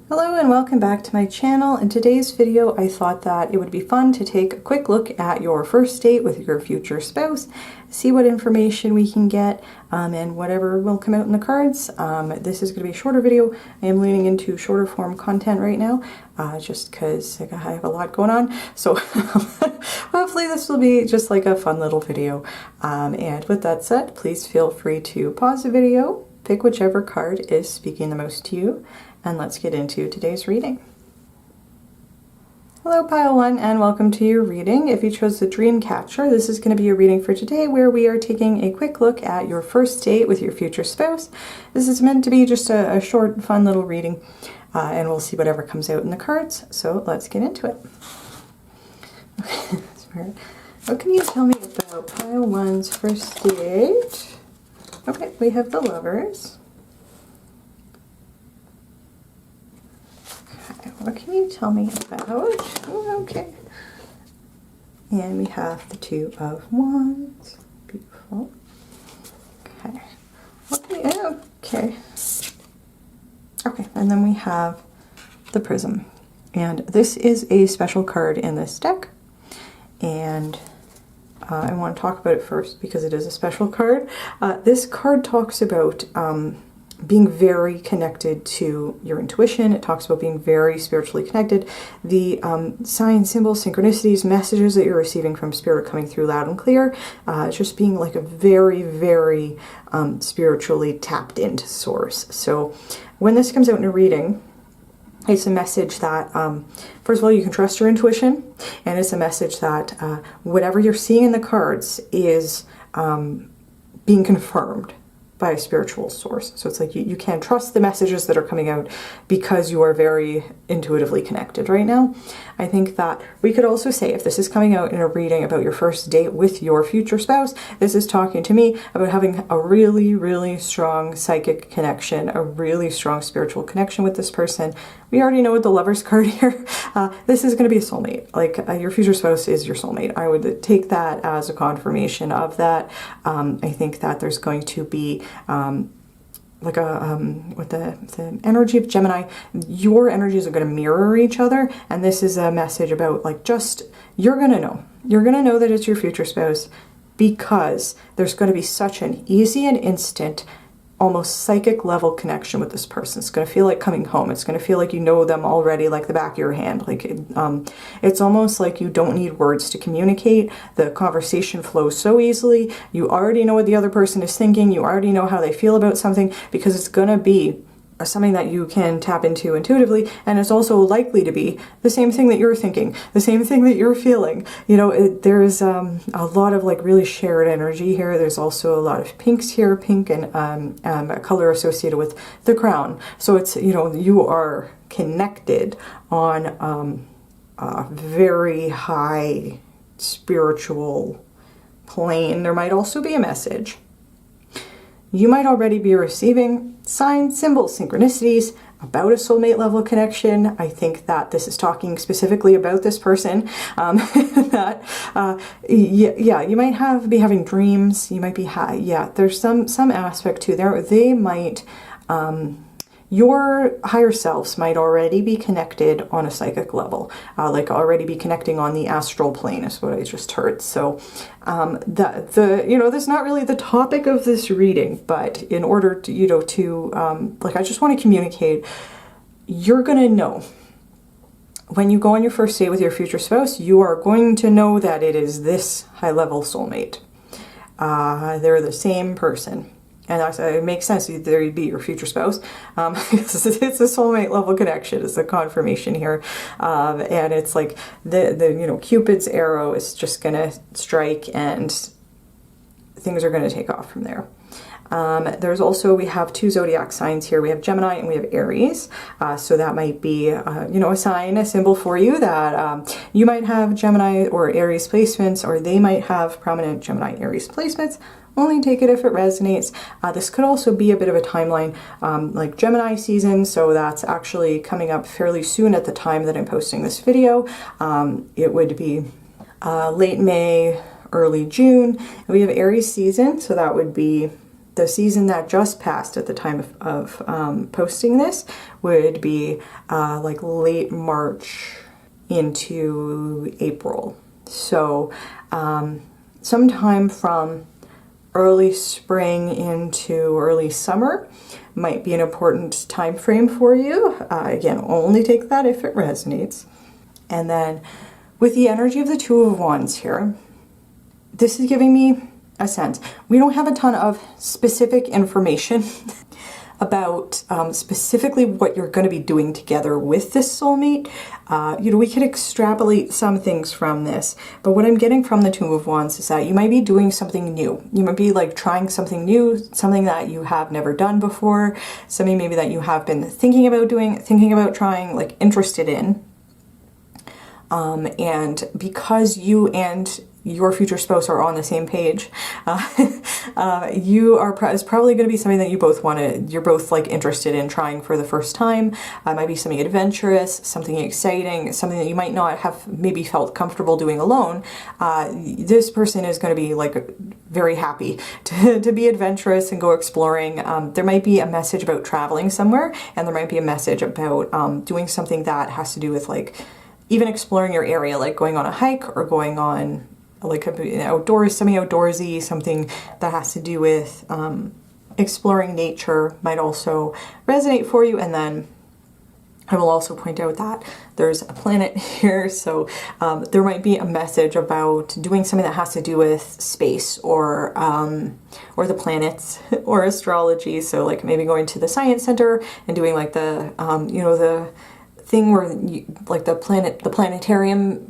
Hello and welcome back to my channel. In today's video, I thought that it would be fun to take a quick look at your first date with your future spouse, see what information we can get, and whatever will come out in the cards. This is going to be a shorter video. I am leaning into shorter form content right now, just because I have a lot going on. So hopefully this will be just like a fun little video. And with that said, please feel free to pause the video, pick whichever card is speaking the most to you, and let's get into today's reading. Hello Pile 1 and welcome to your reading. If you chose the Dream Catcher, this is going to be your reading for today where we are taking a quick look at your first date with your future spouse. This is meant to be just a short, fun little reading, and we'll see whatever comes out in the cards. So let's get into it. What can you tell me about Pile 1's first date? Okay, we have the Lovers. What can you tell me about? Oh, okay. And we have the Two of Wands. Beautiful. Okay. Okay. Okay, and then we have the Prism. And this is a special card in this deck. And I want to talk about it first because it is a special card. This card talks about being very connected to your intuition. It talks about being very spiritually connected. The signs, symbols, synchronicities, messages that you're receiving from Spirit coming through loud and clear. Just being like a very, very spiritually tapped into source. So when this comes out in a reading, it's a message that, first of all, you can trust your intuition. And it's a message that whatever you're seeing in the cards is being confirmed by a spiritual source. So it's like you can trust the messages that are coming out because you are very intuitively connected right now. I think that we could also say if this is coming out in a reading about your first date with your future spouse, this is talking to me about having a really, really strong psychic connection, a really strong spiritual connection with this person. We already know with the Lovers card here, this is going to be a soulmate. Like your future spouse is your soulmate. I would take that as a confirmation of that. I think that there's going to be with the energy of Gemini, your energies are going to mirror each other, and this is a message about like just you're going to know that it's your future spouse because there's going to be such an easy and instant, almost psychic level connection with this person. It's going to feel like coming home. It's going to feel like you know them already like the back of your hand. Like it's almost like you don't need words to communicate. The conversation flows so easily. You already know what the other person is thinking. You already know how they feel about something because it's going to be something that you can tap into intuitively, and it's also likely to be the same thing that you're thinking, the same thing that you're feeling. You know, there's a lot of like really shared energy here. There's also a lot of pinks here, pink and a color associated with the crown. So it's, you know, you are connected on a very high spiritual plane. There might also be a message. You might already be receiving signs, symbols, synchronicities about a soulmate level connection. I think that this is talking specifically about this person. That you might be having dreams. You might be there's some aspect to there. They might your higher selves might already be connected on a psychic level, like already be connecting on the astral plane is what I just heard. So that's not really the topic of this reading, but in order to, like I just want to communicate, you're going to know. When you go on your first date with your future spouse, you are going to know that it is this high-level soulmate. They're the same person. And it makes sense there you'd be your future spouse. It's a soulmate level connection. It's a confirmation here. And it's like the Cupid's arrow is just going to strike and things are going to take off from there. There's also, we have two zodiac signs here. We have Gemini and we have Aries. So that might be, a sign, a symbol for you that you might have Gemini or Aries placements, or they might have prominent Gemini Aries placements. Only take it if it resonates. This could also be a bit of a timeline, like Gemini season, so that's actually coming up fairly soon at the time that I'm posting this video. It would be late May, early June. And we have Aries season, so that would be the season that just passed at the time of posting this would be like late March into April. So sometime from early spring into early summer might be an important time frame for you. Again, only take that if it resonates. And then with the energy of the Two of Wands here, this is giving me a sense. We don't have a ton of specific information about specifically what you're going to be doing together with this soulmate. You know, we could extrapolate some things from this, but what I'm getting from the Two of Wands is that you might be doing something new. You might be like trying something new, something that you have never done before, something maybe that you have been thinking about doing, thinking about trying, like interested in. And because you and your future spouse are on the same page, it's probably going to be something that you both you're both like interested in trying for the first time. It might be something adventurous, something exciting, something that you might not have maybe felt comfortable doing alone. This person is going to be like very happy to be adventurous and go exploring. There might be a message about traveling somewhere, and there might be a message about doing something that has to do with like even exploring your area, like going on a hike or going on like outdoors, something outdoorsy, something that has to do with exploring nature might also resonate for you. And then I will also point out that there's a planet here, so there might be a message about doing something that has to do with space or the planets or astrology. So like maybe going to the science center and doing like the you know, the thing where you, like the planetarium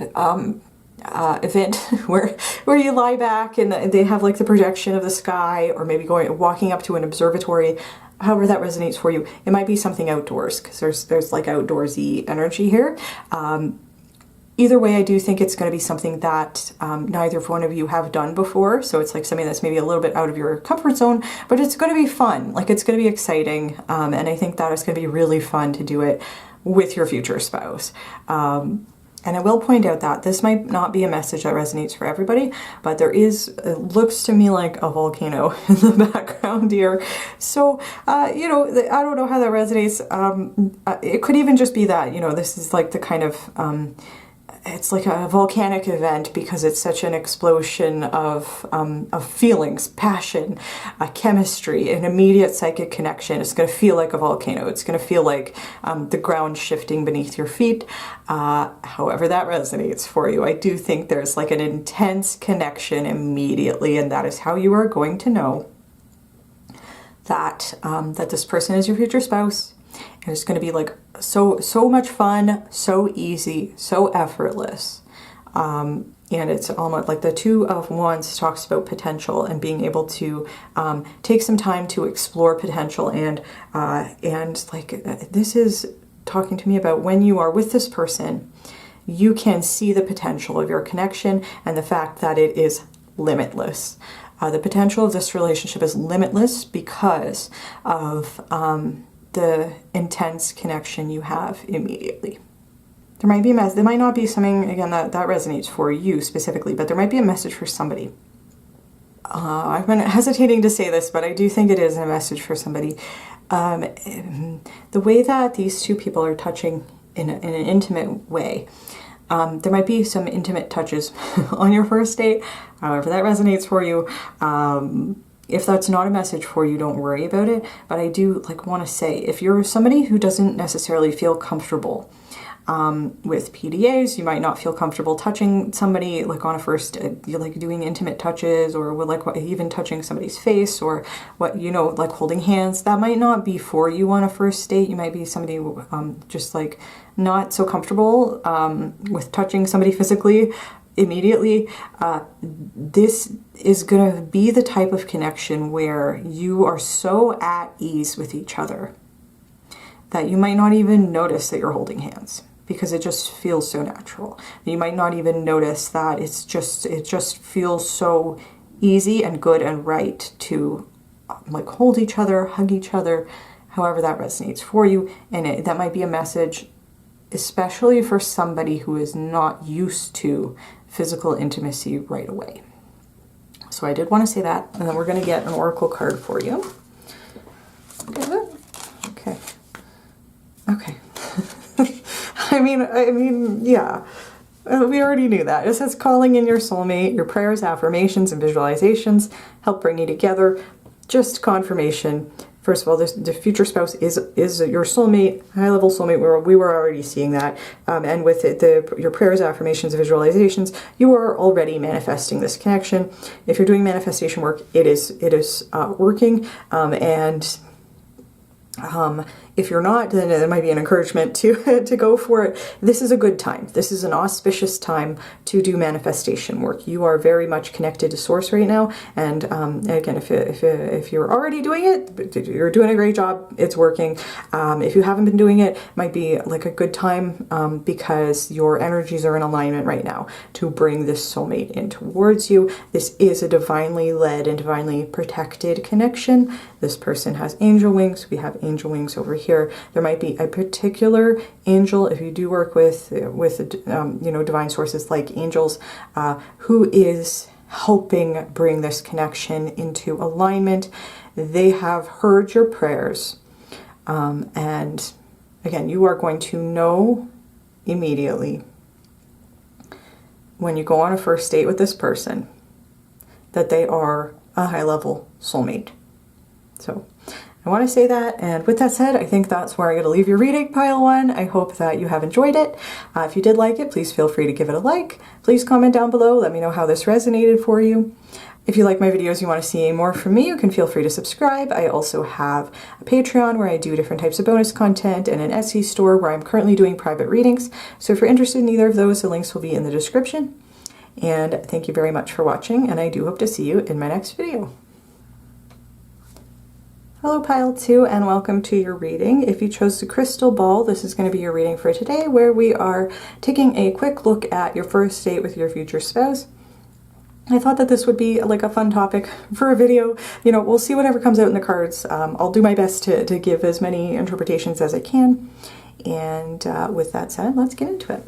event where you lie back and they have like the projection of the sky, or maybe walking up to an observatory. However that resonates for you. It might be something outdoors, because there's like outdoorsy energy here. Either way, I do think it's going to be something that neither one of you have done before. So it's like something that's maybe a little bit out of your comfort zone, but it's going to be fun. Like it's going to be exciting. And I think that it's going to be really fun to do it with your future spouse. And I will point out that this might not be a message that resonates for everybody, but there is, it looks to me like a volcano in the background here. So, you know, I don't know how that resonates. It could even just be that, you know, this is like the kind of, it's like a volcanic event because it's such an explosion of feelings, passion, chemistry, an immediate psychic connection. It's going to feel like a volcano. It's going to feel like the ground shifting beneath your feet. However that resonates for you, I do think there's like an intense connection immediately, and that is how you are going to know that that this person is your future spouse. And it's going to be like so much fun, so easy, so effortless. And it's almost like the Two of Wands talks about potential and being able to take some time to explore potential. And like this is talking to me about when you are with this person, you can see the potential of your connection and the fact that it is limitless. The potential of this relationship is limitless because of the intense connection you have immediately. There might be there might not be something, again, that resonates for you specifically, but there might be a message for somebody. I've been hesitating to say this, but I do think it is a message for somebody. The way that these two people are touching in an intimate way, there might be some intimate touches on your first date, however that resonates for you. If that's not a message for you, don't worry about it. But I do want to say, if you're somebody who doesn't necessarily feel comfortable with PDAs, you might not feel comfortable touching somebody on a first, doing intimate touches, or even touching somebody's face, or holding hands. That might not be for you on a first date. You might be somebody just not so comfortable with touching somebody physically immediately. This is going to be the type of connection where you are so at ease with each other that you might not even notice that you're holding hands, because it just feels so natural. You might not even notice that it just feels so easy and good and right to hold each other, hug each other, however that resonates for you. And that might be a message, especially for somebody who is not used to physical intimacy right away. So I did want to say that, and then we're going to get an oracle card for you. Okay. Okay. I mean, yeah. We already knew that. It says calling in your soulmate, your prayers, affirmations, and visualizations help bring you together. Just confirmation. First of all, the future spouse is your soulmate, high-level soulmate. We were already seeing that. And with it, your prayers, affirmations, and visualizations, you are already manifesting this connection. If you're doing manifestation work, it is working. If you're not, then it might be an encouragement to go for it. This is a good time. This is an auspicious time to do manifestation work. You are very much connected to Source right now. And again, if you're already doing it, you're doing a great job. It's working. If you haven't been doing it, it might be like a good time because your energies are in alignment right now to bring this soulmate in towards you. This is a divinely led and divinely protected connection. This person has angel wings. We have angel wings over here. There might be a particular angel, if you do work with divine sources like angels, who is helping bring this connection into alignment. They have heard your prayers, and again, you are going to know immediately when you go on a first date with this person that they are a high-level soulmate. So I want to say that, and with that said, I think that's where I'm going to leave your reading, pile one. I hope that you have enjoyed it. If you did like it, please feel free to give it a like. Please comment down below. Let me know how this resonated for you. If you like my videos, you want to see more from me, you can feel free to subscribe. I also have a Patreon where I do different types of bonus content and an Etsy store where I'm currently doing private readings. So if you're interested in either of those, the links will be in the description. And thank you very much for watching, and I do hope to see you in my next video. Hello Pile 2, and welcome to your reading. If you chose the crystal ball, this is going to be your reading for today, where we are taking a quick look at your first date with your future spouse. I thought that this would be like a fun topic for a video. You know, we'll see whatever comes out in the cards. I'll do my best to give as many interpretations as I can. And with that said, let's get into it.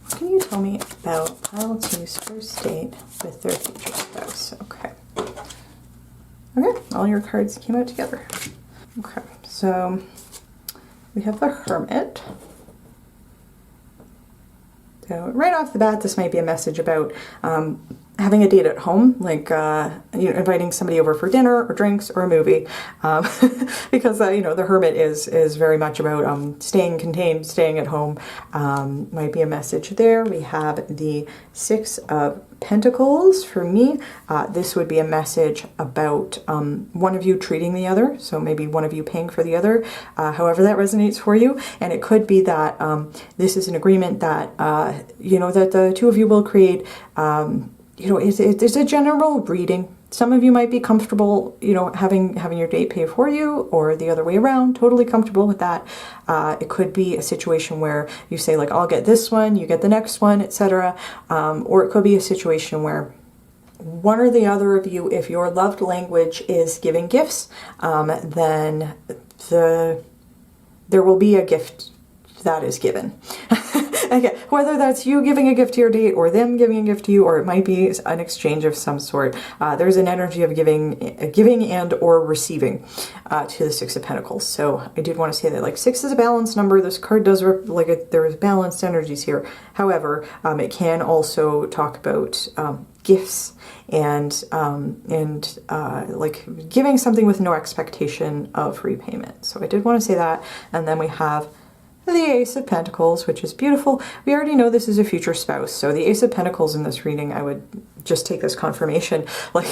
What can you tell me about Pile 2's first date with their future spouse? Okay. Okay, all your cards came out together. Okay, so we have the Hermit. So right off the bat, this might be a message about having a date at home, like inviting somebody over for dinner or drinks or a movie, because the Hermit is very much about staying contained, staying at home. Might be a message there. We have the Six of Pentacles. For me, this would be a message about one of you treating the other, so maybe one of you paying for the other, however that resonates for you. And it could be that this is an agreement that that the two of you will create. It's a general reading. Some of you might be comfortable, having your date pay for you, or the other way around, totally comfortable with that. It could be a situation where you say, like, I'll get this one, you get the next one, etc. Or it could be a situation where one or the other of you, if your loved language is giving gifts, then there will be a gift that is given. Again, whether that's you giving a gift to your date or them giving a gift to you, or it might be an exchange of some sort. There's an energy of giving and or receiving to the Six of Pentacles. So I did want to say that, like, 6 is a balanced number. This card does there's balanced energies here. However, it can also talk about gifts and like giving something with no expectation of repayment. So I did want to say that. And then we have the Ace of Pentacles, which is beautiful. We already know this is a future spouse, so the Ace of Pentacles in this reading, I would just take this confirmation. Like,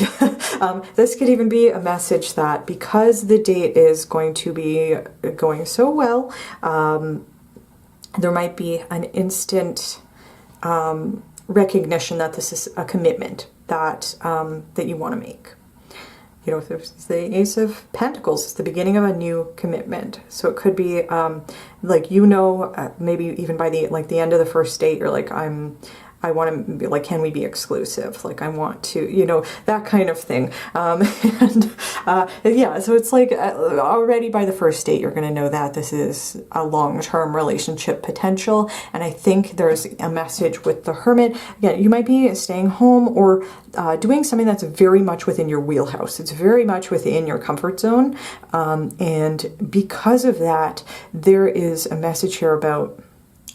this could even be a message that because the date is going to be going so well, there might be an instant recognition that this is a commitment that that you want to make. If there's the Ace of Pentacles, it's the beginning of a new commitment. So it could be like, maybe even by the end of the first date, you're like, I'm I want to be like, can we be exclusive? Like, I want to, you know, that kind of thing. Yeah, so it's like already by the first date, you're going to know that this is a long-term relationship potential. And I think there's a message with the Hermit. Again, you might be staying home or doing something that's very much within your wheelhouse. It's very much within your comfort zone. And because of that, there is a message here about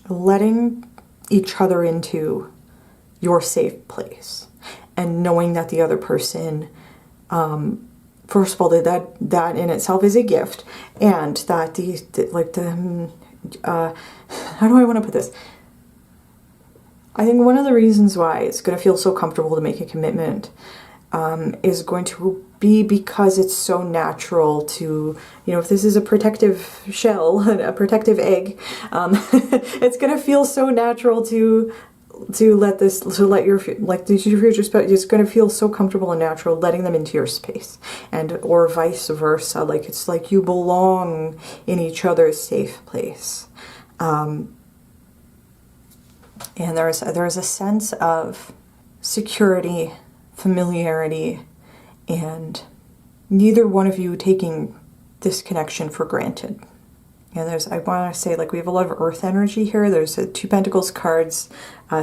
letting each other into your safe place and knowing that the other person, first of all, that in itself is a gift, and that how do I want to put this? I think one of the reasons why it's going to feel so comfortable to make a commitment is going to be because it's so natural to, you know, if this is a protective shell, a protective egg, it's going to feel so natural to let your future spouse, it's going to feel so comfortable and natural letting them into your space, and or vice versa. Like, it's like you belong in each other's safe place. And there's a sense of security, familiarity, and neither one of you taking this connection for granted. And I want to say, like, we have a lot of earth energy here. There's two Pentacles cards,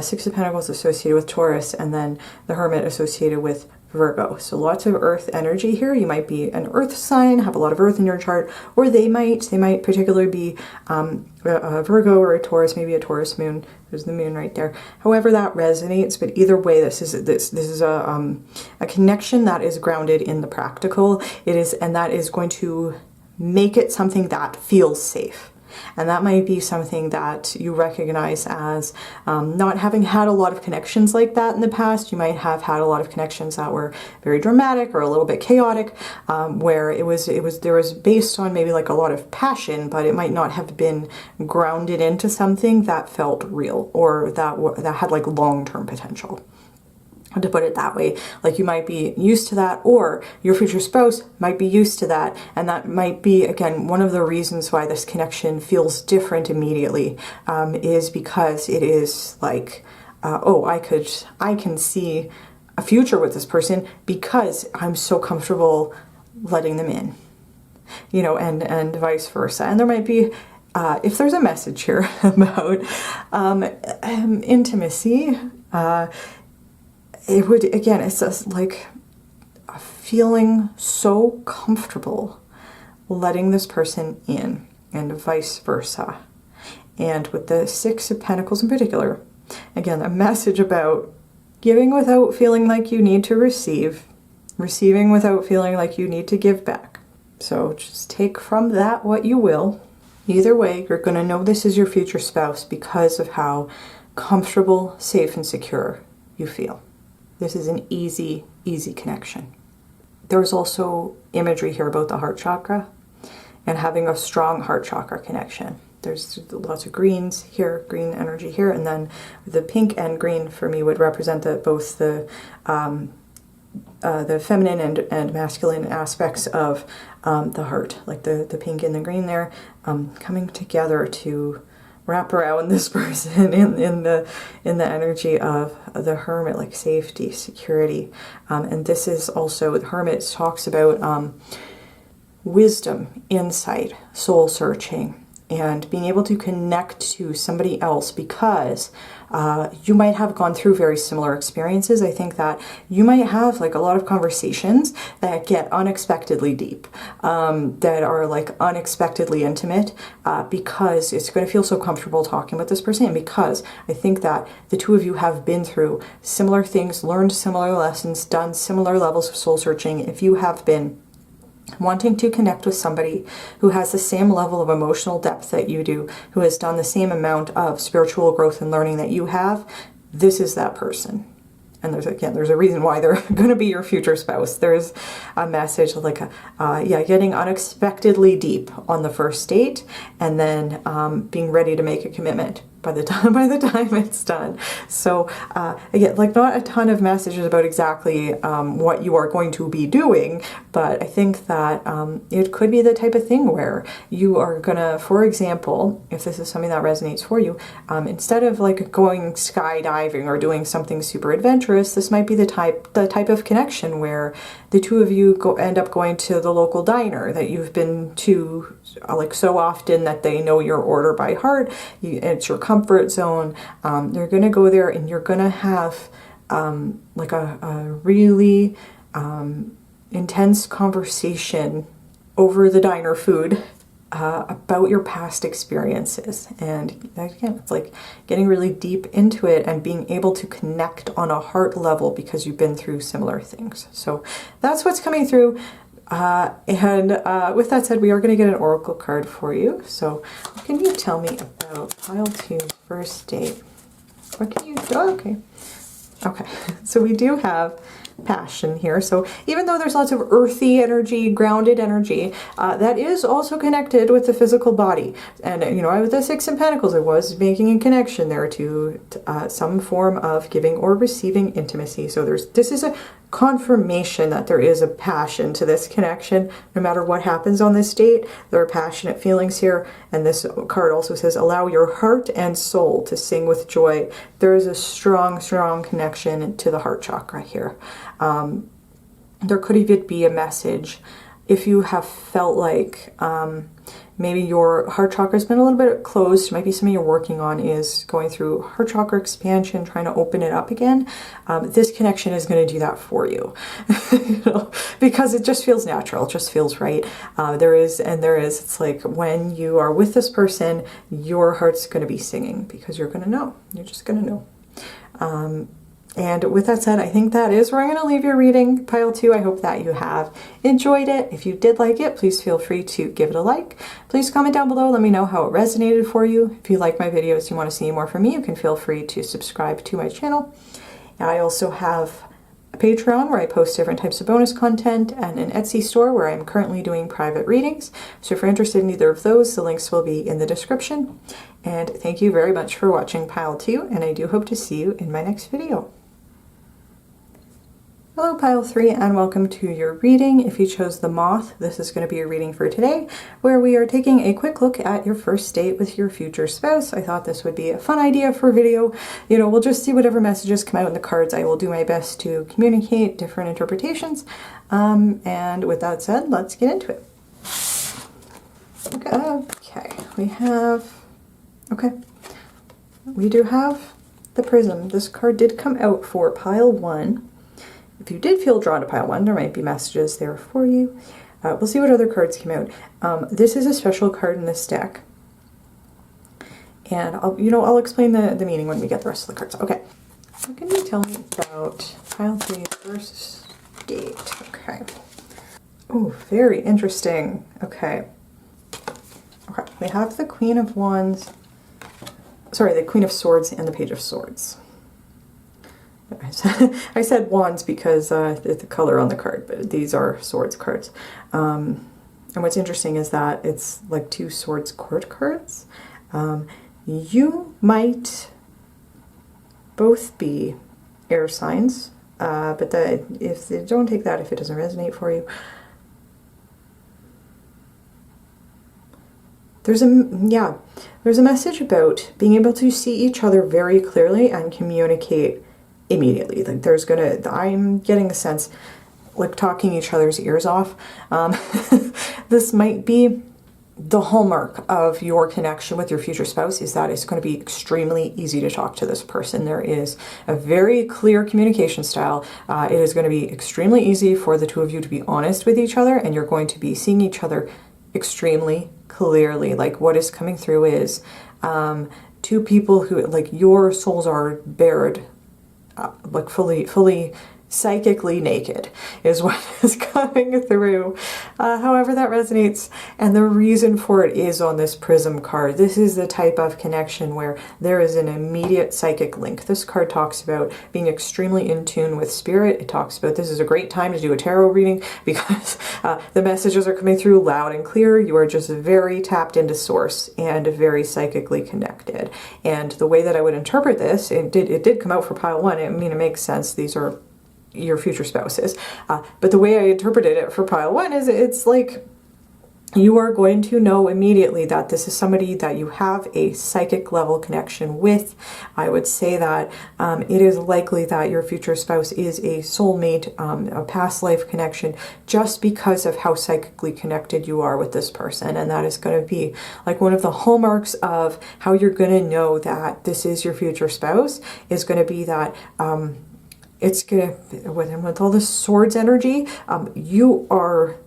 Six of Pentacles associated with Taurus, and then the Hermit associated with Virgo. So lots of earth energy here. You might be an earth sign, have a lot of earth in your chart, or they might particularly be a Virgo or a Taurus, maybe a Taurus moon. There's the moon right there. However that resonates, but either way, this is a connection that is grounded in the practical. It is, and that is going to make it something that feels safe. And that might be something that you recognize as not having had a lot of connections like that in the past. You might have had a lot of connections that were very dramatic or a little bit chaotic, where there was based on maybe like a lot of passion, but it might not have been grounded into something that felt real or that had like long-term potential. To put it that way, like, you might be used to that, or your future spouse might be used to that, and that might be, again, one of the reasons why this connection feels different immediately, is because it is like, oh, I can see a future with this person because I'm so comfortable letting them in, you know, and vice versa. And there might be, if there's a message here about intimacy, it would, again, it's just like a feeling so comfortable letting this person in, and vice versa. And with the Six of Pentacles in particular, again, a message about giving without feeling like you need to receive, receiving without feeling like you need to give back. So just take from that what you will. Either way, you're going to know this is your future spouse because of how comfortable, safe, and secure you feel. This is an easy, easy connection. There's also imagery here about the heart chakra and having a strong heart chakra connection. There's lots of greens here, green energy here, and then the pink and green for me would represent both the feminine and masculine aspects of the heart, like the pink and the green there, coming together to wrap around this person in the energy of the Hermit, like safety, security. And this is also, the Hermit talks about wisdom, insight, soul searching, and being able to connect to somebody else because you might have gone through very similar experiences. I think that you might have like a lot of conversations that get unexpectedly deep, that are like unexpectedly intimate, because it's going to feel so comfortable talking with this person, and because I think that the two of you have been through similar things, learned similar lessons, done similar levels of soul searching. If you have been wanting to connect with somebody who has the same level of emotional depth that you do, who has done the same amount of spiritual growth and learning that you have, this is that person. And there's a reason why they're going to be your future spouse. There's a message like, getting unexpectedly deep on the first date, and then being ready to make a commitment by the time it's done. So again, like not a ton of messages about exactly what you are going to be doing, but I think that it could be the type of thing where you are gonna, for example, if this is something that resonates for you, instead of like going skydiving or doing something super adventurous, this might be the type of connection where the two of you end up going to the local diner that you've been to like so often that they know your order by heart. It's your comfort zone. You're gonna go there and you're gonna have like a really intense conversation over the diner food about your past experiences. And again, it's like getting really deep into it and being able to connect on a heart level because you've been through similar things. So that's what's coming through. And with that said, we are going to get an oracle card for you. So what can you tell me about pile 2's first date? What can you, oh, okay. Okay, so we do have passion here. So even though there's lots of earthy energy, grounded energy, that is also connected with the physical body. And you know, with the Six of Pentacles, I was making a connection there to some form of giving or receiving intimacy. So this is a confirmation that there is a passion to this connection. No matter what happens on this date, there are passionate feelings here. And this card also says, allow your heart and soul to sing with joy. There is a strong, strong connection to the heart chakra here. There could even be a message if you have felt like maybe your heart chakra has been a little bit closed. Might be something you're working on is going through heart chakra expansion, trying to open it up again. This connection is going to do that for you, you know, because it just feels natural. It just feels right. It's like when you are with this person, your heart's going to be singing because you're going to know. You're just going to know. And with that said, I think that is where I'm going to leave your reading, pile 2. I hope that you have enjoyed it. If you did like it, please feel free to give it a like. Please comment down below. Let me know how it resonated for you. If you like my videos, you want to see more from me, you can feel free to subscribe to my channel. And I also have a Patreon where I post different types of bonus content and an Etsy store where I'm currently doing private readings. So if you're interested in either of those, the links will be in the description. And thank you very much for watching pile 2, and I do hope to see you in my next video. Hello pile 3 and welcome to your reading. If you chose the moth, this is going to be your reading for today, where we are taking a quick look at your first date with your future spouse. I thought this would be a fun idea for a video. You know, we'll just see whatever messages come out in the cards. I will do my best to communicate different interpretations. And with that said, let's get into it. Okay, we do have the Prism. This card did come out for pile 1. If you did feel drawn to pile 1, there might be messages there for you. We'll see what other cards came out. This is a special card in this deck. And I'll explain the meaning when we get the rest of the cards. Okay. What can you tell me about pile 3's first date? Okay. Oh, very interesting. Okay. Okay. We have the Queen of Wands. Sorry, the Queen of Swords and the Page of Swords. I said wands because the color on the card, but these are swords cards. And what's interesting is that it's like 2 swords court cards. You might both be air signs, but don't take that if it doesn't resonate for you. There's a message about being able to see each other very clearly and communicate immediately. Like I'm getting a sense like talking each other's ears off. This might be the hallmark of your connection with your future spouse, is that it's going to be extremely easy to talk to this person. There is a very clear communication style. It is going to be extremely easy for the two of you to be honest with each other, and you're going to be seeing each other extremely clearly. Like what is coming through is two people who, like, your souls are bared, like fully psychically naked is what is coming through. However that resonates. And the reason for it is on this Prism card. This is the type of connection where there is an immediate psychic link. This card talks about being extremely in tune with spirit. It talks about this is a great time to do a tarot reading because the messages are coming through loud and clear. You are just very tapped into source and very psychically connected. And the way that I would interpret this, it did come out for pile 1. I mean, it makes sense. These are your future spouses. But the way I interpreted it for pile 1 is it's like you are going to know immediately that this is somebody that you have a psychic level connection with. I would say that it is likely that your future spouse is a soulmate, a past life connection, just because of how psychically connected you are with this person. And that is going to be like one of the hallmarks of how you're going to know that this is your future spouse is going to be that it's going to, with all this swords energy, you are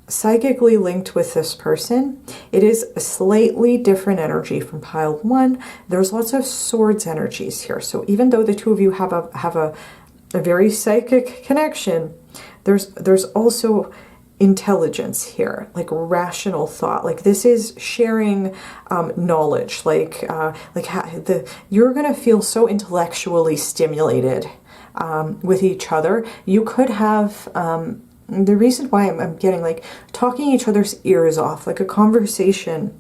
psychically linked with this person. It is a slightly different energy from pile 1. There's lots of swords energies here. So even though the two of you have a very psychic connection, there's also intelligence here, like rational thought. Like this is sharing knowledge. You're gonna feel so intellectually stimulated with each other. You could have the reason why I'm getting like talking each other's ears off, like a conversation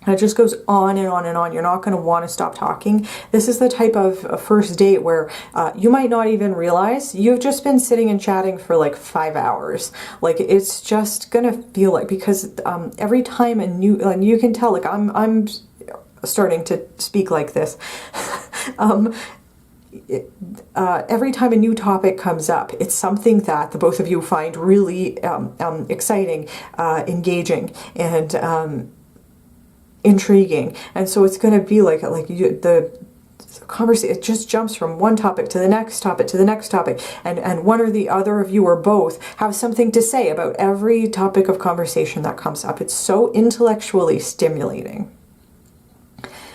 that just goes on and on and on. You're not going to want to stop talking. This is the type of a first date where you might not even realize you've just been sitting and chatting for like 5 hours. Like it's just going to feel like, because every time a new, and you can tell, like I'm starting to speak like this. Every time a new topic comes up, it's something that the both of you find really exciting, engaging, and intriguing. And so it's going to be like the conversation, it just jumps from one topic to the next topic to the next topic, and one or the other of you or both have something to say about every topic of conversation that comes up. It's so intellectually stimulating.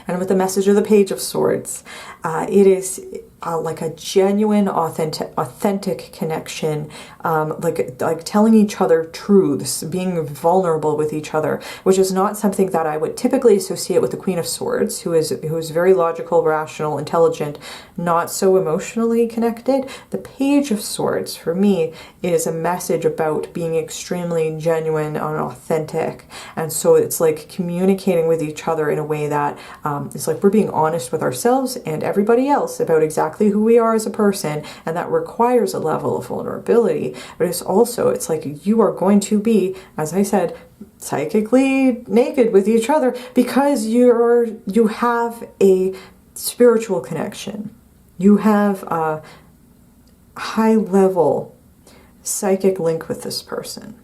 And with the message of the Page of Swords, it is like a genuine, authentic connection, like telling each other truths, being vulnerable with each other, which is not something that I would typically associate with the Queen of Swords, who is very logical, rational, intelligent, not so emotionally connected. The Page of Swords, for me, is a message about being extremely genuine and authentic. And so it's like communicating with each other in a way that it's like we're being honest with ourselves and everybody else about exactly who we are as a person, and that requires a level of vulnerability. But it's like you are going to be, as I said, psychically naked with each other because you have a spiritual connection. You have a high level psychic link with this person,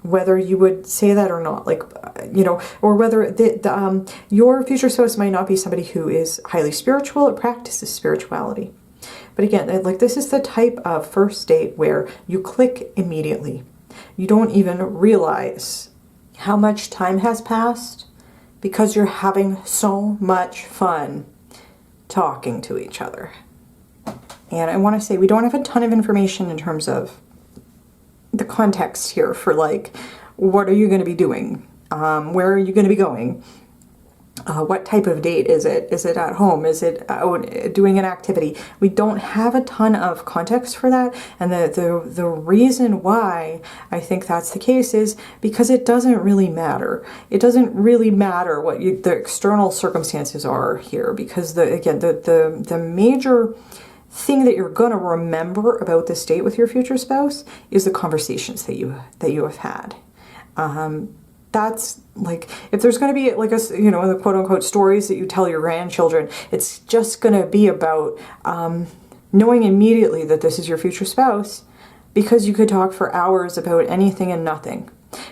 whether you would say that or not, like, you know, or whether your future spouse might not be somebody who is highly spiritual or practices spirituality. But again, like this is the type of first date where you click immediately. You don't even realize how much time has passed because you're having so much fun talking to each other. And I want to say we don't have a ton of information in terms of the context here for like, what are you going to be doing? Where are you going to be going? What type of date is it? Is it at home? Is it doing an activity? We don't have a ton of context for that. And the reason why I think that's the case is because it doesn't really matter. It doesn't really matter what the external circumstances are here, because the major thing that you're going to remember about this date with your future spouse is the conversations that you have had. That's like, if there's going to be like the quote unquote stories that you tell your grandchildren, it's just going to be about knowing immediately that this is your future spouse, because you could talk for hours about anything and nothing.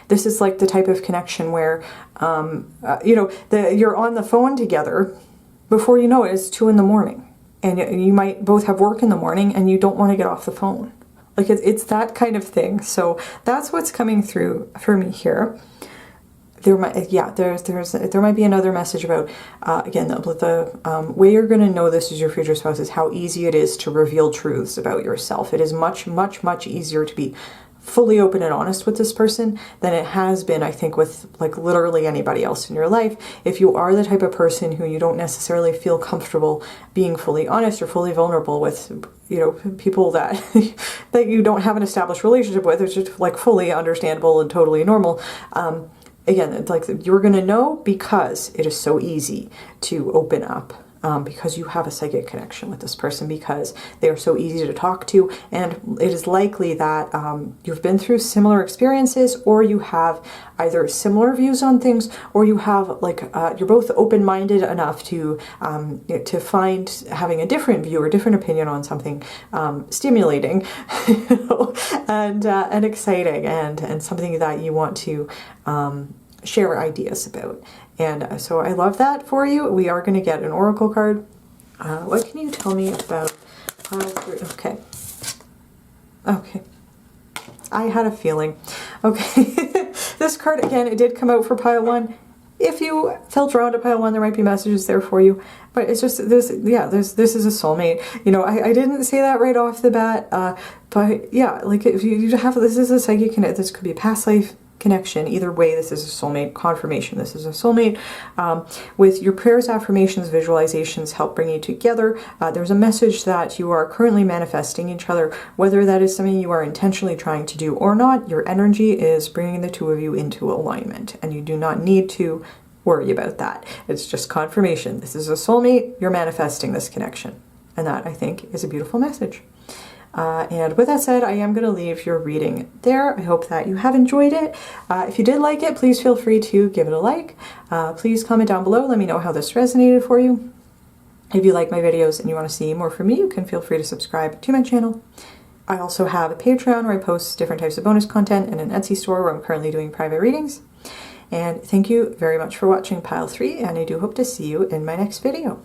This is like the type of connection where you're on the phone together, before you know it, it's 2 a.m. and you might both have work in the morning and you don't want to get off the phone. Like it's that kind of thing. So that's what's coming through for me here. there might, yeah, there might be another message about, again, the way you're going to know this is your future spouse is how easy it is to reveal truths about yourself. It is much, much, much easier to be fully open and honest with this person than it has been, I think, with like literally anybody else in your life. If you are the type of person who you don't necessarily feel comfortable being fully honest or fully vulnerable with, you know, people that that you don't have an established relationship with, it's just like fully understandable and totally normal. Again, it's like you're going to know because it is so easy to open up. Because you have a psychic connection with this person, because they are so easy to talk to, and it is likely that you've been through similar experiences, or you have either similar views on things, or you have like you're both open-minded enough to find having a different view or different opinion on something stimulating, you know, and exciting, and something that you want to share ideas about. And so I love that for you. We are going to get an oracle card. What can you tell me about pile 3? Okay. Okay. I had a feeling. Okay. This card, again, it did come out for pile 1. If you felt drawn to pile 1, there might be messages there for you. But it's just this, yeah, this is a soulmate. You know, I didn't say that right off the bat. But yeah, like if you have, this is a psychic connect, this could be a past life connection. Either way, this is a soulmate confirmation. This is a soulmate. With your prayers, affirmations, visualizations help bring you together. There's a message that you are currently manifesting each other, whether that is something you are intentionally trying to do or not. Your energy is bringing the two of you into alignment, and you do not need to worry about that. It's just confirmation. This is a soulmate. You're manifesting this connection, and that, I think, is a beautiful message. And with that said, I am going to leave your reading there. I hope that you have enjoyed it. If you did like it, please feel free to give it a like. Please comment down below. Let me know how this resonated for you. If you like my videos and you want to see more from me, you can feel free to subscribe to my channel. I also have a Patreon where I post different types of bonus content, and an Etsy store where I'm currently doing private readings. And thank you very much for watching Pile 3, and I do hope to see you in my next video.